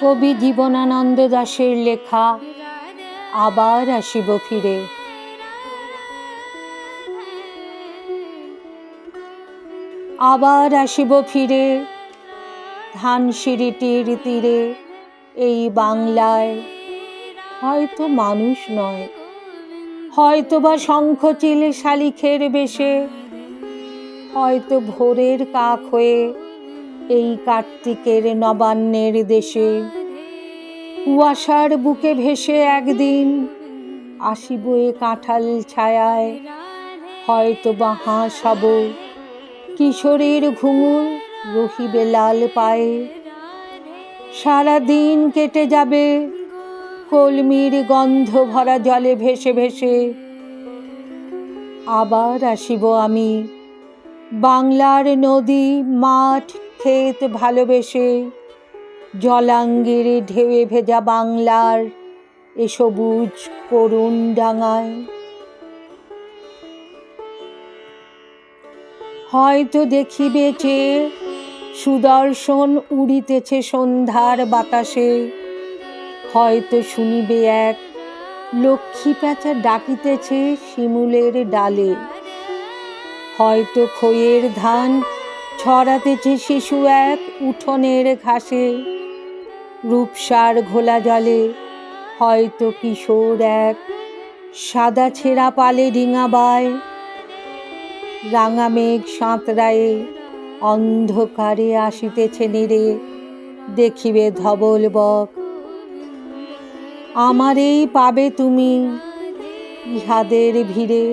কবি জীবনানন্দ দাশের লেখা আবার আসিব ফিরে। আবার আসিব ফিরে ধানসিঁড়িটির তীরে, এই বাংলায় হয়তো মানুষ নয়, হয়তো বা শঙ্খচিল শালিখের বেশে, হয়তো ভোরের কাক হয়ে এই কার্তিকের নবান্নের দেশে। কুয়াশার বুকে ভেসে একদিন আসিব এ কাঁঠাল ছায়ায়, হয়তো বা হাঁস হব, কিশোরীর ঘুঙুর রহিবে লাল পায়ে। সারাদিন কেটে যাবে কলমির গন্ধ ভরা জলে ভেসে ভেসে। আবার আসিব আমি বাংলার নদী মাঠ ক্ষেত ভালোবেসে, জলাঙ্গির ঢেউয়ে ভেজা বাংলার এ সবুজ করুণ ডাঙায়। হয়তো দেখিবে চেয়ে সুদর্শন উড়িতেছে সন্ধ্যার বাতাসে, হয়তো শুনিবে এক লক্ষ্মী প্যাঁচা ডাকিতেছে শিমুলের ডালে, হয়তো খইয়ের ধান ছড়াতেছে শিশু এক উঠোনের ঘাসে। রূপসার ঘোলা জলে হয়তো কিশোর এক সাদা ছেঁড়া পালে ডিঙাবায়। রাঙা মেঘ সাঁতরায়ে অন্ধকারে আসিতেছে নেড়ে, দেখিবে ধবল বক। আমারেই পাবে তুমি ইহাদের ভিড়ে।